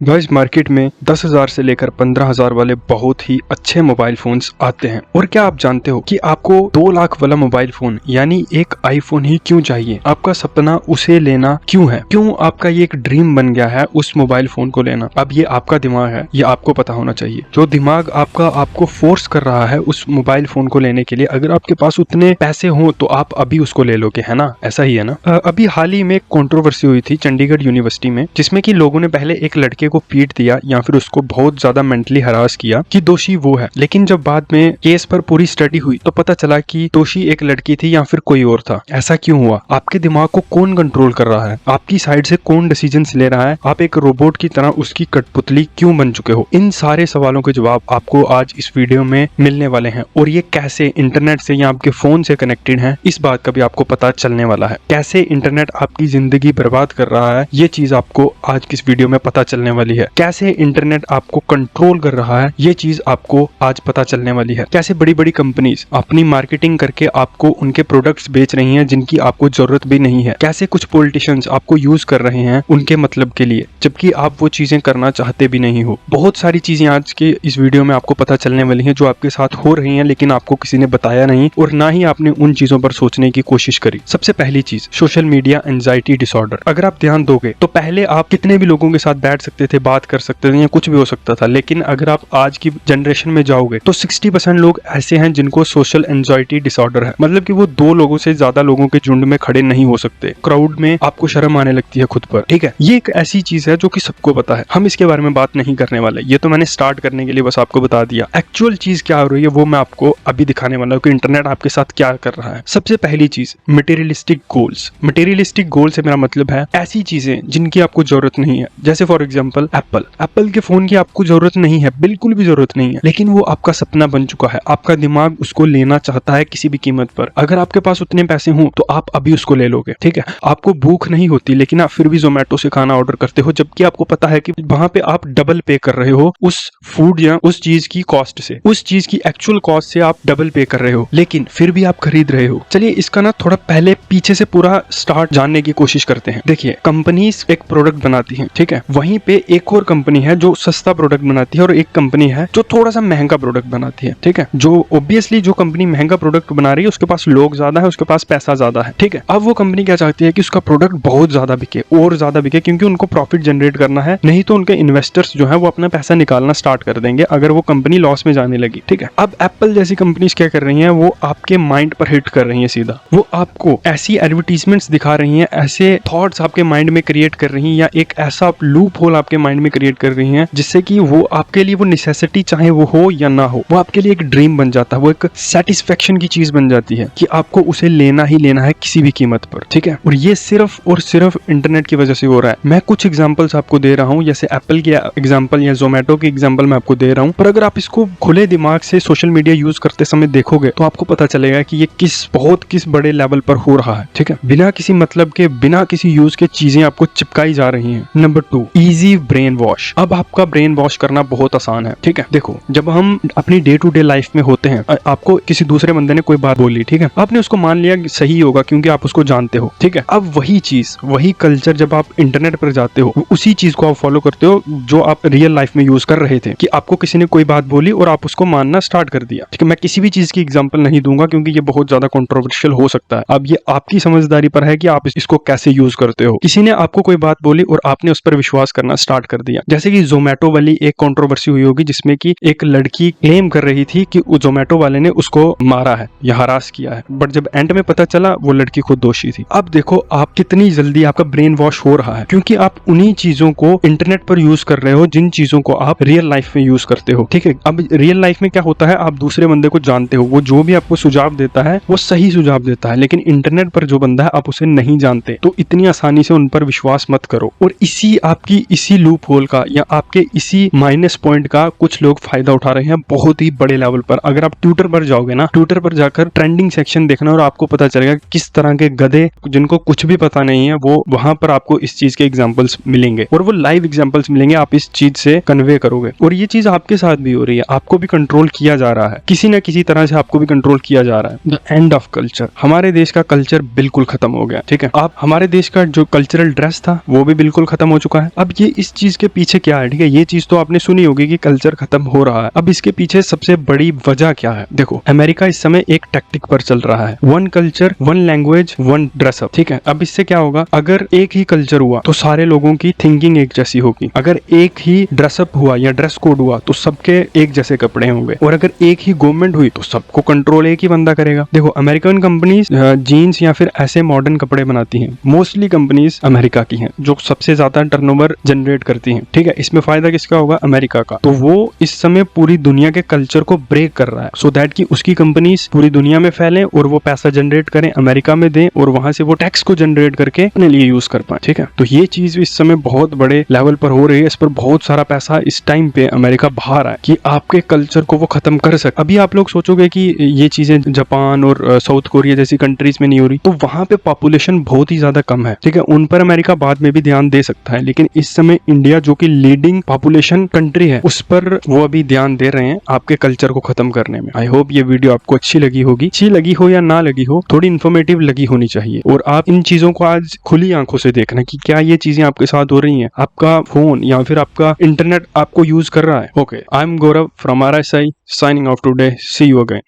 Guys market में 10,000 से लेकर 15,000 वाले बहुत ही अच्छे मोबाइल फोन्स आते हैं। और क्या आप जानते हो कि आपको 2 लाख वाला मोबाइल फोन यानी एक आईफोन ही क्यों चाहिए? आपका सपना उसे लेना क्यों है? क्यों आपका ये एक ड्रीम बन गया है उस मोबाइल फोन को लेना? अब ये आपका दिमाग है, ये आपको पता होना चाहिए। जो दिमाग आपका आपको फोर्स कर रहा है उस मोबाइल फोन को लेने के लिए, अगर आपके पास उतने पैसे हो तो आप अभी उसको ले लोगे, है ना? ऐसा ही है ना? अभी हाल ही में कंट्रोवर्सी हुई थी चंडीगढ़ यूनिवर्सिटी में, जिसमें कि लोगों ने पहले एक लड़के को पीट दिया या फिर उसको बहुत ज्यादा मेंटली हरास किया कि दोषी वो है। लेकिन जब बाद में केस पर पूरी स्टडी हुई तो पता चला कि दोषी एक लड़की थी या फिर कोई और था। ऐसा क्यों हुआ? आपके दिमाग को कौन कंट्रोल कर रहा है? आपकी साइड से कौन डिसीजंस ले रहा है? आप एक रोबोट की तरह उसकी कठपुतली क्यों बन चुके हो? इन सारे सवालों के जवाब आपको आज इस वीडियो में मिलने वाले हैं। और ये कैसे इंटरनेट से या आपके फोन से कनेक्टेड है, इस बात का भी आपको पता चलने वाला है। कैसे इंटरनेट आपकी जिंदगी बर्बाद कर रहा है, ये चीज आपको आज की इस वीडियो में पता चलने वाली है। कैसे इंटरनेट आपको कंट्रोल कर रहा है, ये चीज आपको आज पता चलने वाली है। कैसे बड़ी बड़ी कंपनीज अपनी मार्केटिंग करके आपको उनके प्रोडक्ट्स बेच रही हैं जिनकी आपको जरूरत भी नहीं है। कैसे कुछ पॉलिटिशियंस आपको यूज कर रहे हैं उनके मतलब के लिए, जबकि आप वो चीजें करना चाहते भी नहीं हो। बहुत सारी चीजें आज के इस वीडियो में आपको पता चलने वाली हैं जो आपके साथ हो रही हैं, लेकिन आपको किसी ने बताया नहीं और ना ही आपने उन चीजों पर सोचने की कोशिश करी। सबसे पहली चीज, सोशल मीडिया एंजाइटी डिसऑर्डर। अगर आप ध्यान दोगे तो पहले आप कितने भी लोगों के साथ बैठ सकते थे, बात कर सकते थे या कुछ भी हो सकता था, लेकिन अगर आप आज की जनरेशन में जाओगे तो 60% लोग ऐसे हैं जिनको सोशल एंजाइटी डिसऑर्डर है। मतलब कि वो 2 लोगों से ज्यादा लोगों के झुंड में खड़े नहीं हो सकते। क्राउड में आपको शर्म आने लगती है खुद पर। ठीक है, ये एक ऐसी चीज है जो कि सबको पता है। हम इसके बारे में बात नहीं करने वाले, ये तो मैंने स्टार्ट करने के लिए बस आपको बता दिया। एक्चुअल चीज क्या हो रही है वो मैं आपको अभी दिखाने वाला हूँ कि इंटरनेट आपके साथ क्या कर रहा है। सबसे पहली चीज, मटेरियलिस्टिक गोल्स। मटेरियलिस्टिक गोल से मेरा मतलब है ऐसी चीजें जिनकी आपको जरूरत नहीं है। जैसे फॉर एग्जाम्पल एप्पल के फोन की आपको जरूरत नहीं है, बिल्कुल भी जरूरत नहीं है, लेकिन वो आपका सपना बन चुका है। आपका दिमाग उसको लेना चाहता है किसी भी कीमत पर। अगर आपके पास उतने पैसे हों तो आप अभी उसको ले लोगे। ठीक है, आपको भूख नहीं होती लेकिन आप फिर भी जोमेटो से खाना ऑर्डर करते हो, जबकि आपको पता है कि वहां पे आप डबल पे कर रहे हो उस फूड या उस चीज की कॉस्ट से, उस चीज की एक्चुअल कॉस्ट से आप डबल पे कर रहे हो, लेकिन फिर भी आप खरीद रहे हो। चलिए इसका ना थोड़ा पहले पीछे से पूरा स्टार्ट जानने की कोशिश करते हैं। देखिए, कंपनीज एक प्रोडक्ट बनाती हैं, ठीक है, वहीं पे एक और कंपनी है जो सस्ता प्रोडक्ट बनाती है और एक कंपनी है जो थोड़ा सा महंगा प्रोडक्ट बनाती है। ठीक है, जो ऑब्वियसली जो कंपनी महंगा प्रोडक्ट बना रही है उसके पास लोग ज्यादा है, उसके पास पैसा ज्यादा है। ठीक है, अब वो कंपनी क्या चाहती है कि उसका प्रोडक्ट बहुत ज्यादा बिके और ज्यादा बिके, क्योंकि उनको प्रॉफिट जनरेट करना है, नहीं तो उनके इन्वेस्टर्स जो है वो अपना पैसा निकालना स्टार्ट कर देंगे अगर वो कंपनी लॉस में जाने लगी। ठीक है, अब एप्पल जैसी कंपनीज क्या कर रही हैं, वो आपके माइंड पर हिट कर रही है सीधा। वो आपको ऐसी एडवर्टीजमेंट्स दिखा रही हैं, ऐसे थॉट्स आपके माइंड में क्रिएट कर रही हैं, या एक ऐसा लूप होल आपके माइंड में क्रिएट कर रही हैं जिससे कि वो आपके लिए वो नेसेसिटी चाहे वो हो या ना हो, वो आपके लिए एक ड्रीम बन जाता है, वो एक सेटिस्फेक्शन की चीज बन जाती है कि आपको उसे लेना ही लेना है किसी भी कीमत पर। ठीक है, और ये सिर्फ और सिर्फ इंटरनेट की वजह से हो रहा है। मैं कुछ एग्जांपल्स आपको दे रहा हूँ, जैसे एप्पल की एग्जांपल या जोमेटो की एग्जांपल मैं आपको दे रहा हूँ, पर अगर आप इसको खुले दिमाग से सोशल मीडिया यूज करते समय देखोगे तो आपको पता चलेगा कि ये किस बड़े लेवल पर हो रहा है। ठीक है, बिना किसी मतलब के, बिना किसी यूज के चीजें आपको चिपकाई जा रही हैं। Number 2, easy brain wash. अब आपका ब्रेन वॉश करना बहुत आसान है। ठीक है, देखो, जब हम अपनी डे टू डे लाइफ में होते हैं, आपको किसी दूसरे बंदे ने कोई बात बोली, ठीक है, आपने उसको मान लिया कि सही होगा क्योंकि आप उसको जानते हो। ठीक है, अब वही चीज, वही कल्चर जब आप इंटरनेट पर जाते हो, उसी चीज को आप फॉलो करते हो जो आप रियल लाइफ में यूज कर रहे थे, कि आपको किसी ने कोई बात बोली और आप उसको मानना स्टार्ट कर दिया। ठीक है, मैं किसी भी चीज की एग्जांपल नहीं दूंगा क्योंकि ये बहुत ज्यादा कंट्रोवर्शियल हो सकता है। अब ये आपकी समझदारी पर है कि आप इसको कैसे यूज करते हो। किसी ने आपको कोई बात बोली और आपने उस पर विश्वास करना स्टार्ट कर दिया। जैसे कि जोमेटो वाली एक कंट्रोवर्सी हुई होगी जिसमें कि एक लड़की क्लेम कर रही थी कि जोमेटो वाले ने उसको मारा है या हरास किया है, बट जब एंड में पता चला वो लड़की खुद दोषी थी। अब देखो आप कितनी जल्दी आपका ब्रेन वॉश हो रहा है, क्योंकि आप उन्हीं चीजों को इंटरनेट पर यूज कर रहे हो जिन चीजों को आप रियल लाइफ में यूज करते हो। ठीक है, अब रियल लाइफ में क्या होता है, आप दूसरे बंदे को जानते हो, वो जो भी आपको सुझाव देता है वो सही सुझाव देता है, लेकिन इंटरनेट पर जो बंदा है आप उसे नहीं जानते, तो इतनी आसानी से उन पर विश्वास मत करो। और इसी लूप होल का या आपके इसी माइनस पॉइंट का कुछ लोग फायदा उठा रहे हैं बहुत ही बड़े लेवल पर। अगर आप ट्विटर पर जाओगे ना, ट्विटर पर जाकर ट्रेंडिंग सेक्शन देखना और आपको पता चलेगा किस तरह के गधे जिनको कुछ भी पता नहीं है, वो वहां पर आपको इस चीज के एग्जांपल्स मिलेंगे और वो लाइव एग्जांपल्स मिलेंगे, आप इस चीज से कन्वे करोगे। और ये चीज आपके साथ भी हो रही है, आपको भी कंट्रोल किया जा रहा है, किसी न किसी तरह से आपको भी कंट्रोल किया जा रहा है। The end of culture. हमारे देश का कल्चर बिल्कुल खत्म हो गया। ठीक है, आप हमारे देश का जो कल्चरल ड्रेस था वो भी बिल्कुल खत्म हो चुका है। अब ये इस चीज के पीछे क्या है, ठीक है, ये चीज तो आपने सुनी होगी कि कल्चर खत्म हो रहा है। अब इसके पीछे सबसे बड़ी वजह क्या है? देखो, अमेरिका इस समय एक टैक्टिक पर चल रहा है, one culture one language one dress up, ठीक है। अब इससे क्या होगा, अगर एक ही कल्चर हुआ तो सारे लोगों की थिंकिंग एक जैसी होगी, अगर एक ही ड्रेसअप हुआ या ड्रेस कोड हुआ तो सबके एक जैसे कपड़े होंगे, और अगर एक ही गवर्नमेंट हुई तो सबको कंट्रोल एक ही बंदा करेगा। देखो, अमेरिकन कंपनीज जीन्स या फिर ऐसे मॉडर्न कपड़े बनाती हैं, मोस्टली कंपनीज अमेरिका की हैं जो सबसे ज्यादा टर्नओवर जनरेट करती हैं, ठीक है। इसमें फायदा किसका होगा? अमेरिका का। तो वो इस समय पूरी दुनिया के कल्चर को ब्रेक कर रहा है, सो दैट कि उसकी कंपनीज पूरी दुनिया में फैलें और वो पैसा जनरेट करें, अमेरिका में दें और वहां से वो टैक्स को जनरेट करके अपने लिए यूज कर पाए, ठीक है। तो ये चीज इस समय बहुत बड़े लेवल पर हो रही है, इस पर बहुत सारा पैसा इस टाइम पे अमेरिका बाहर है कि आपके कल्चर को वो खत्म कर सके। अभी आप लोग सोचोगे कि ये चीजें जापान और साउथ कोरिया जैसी कंट्रीज में नहीं हो रही, तो वहां पे पॉपुलेशन बहुत ही ज्यादा कम है, ठीक है, उन पर अमेरिका बाद में भी ध्यान दे सकता है, लेकिन इस समय इंडिया जो कि लीडिंग पॉपुलेशन कंट्री है उस पर वो अभी ध्यान दे रहे हैं आपके कल्चर को खत्म करने में। आई होप ये वीडियो आपको अच्छी लगी होगी, अच्छी लगी हो या ना लगी हो, थोड़ी इन्फॉर्मेटिव लगी होनी चाहिए, और आप इन चीजों को आज खुली आंखों से देखना कि क्या ये चीजें आपके साथ हो रही हैं, आपका फोन या फिर आपका इंटरनेट आपको यूज कर रहा है। Okay, I am Gaurav from RSI signing off today, see you again.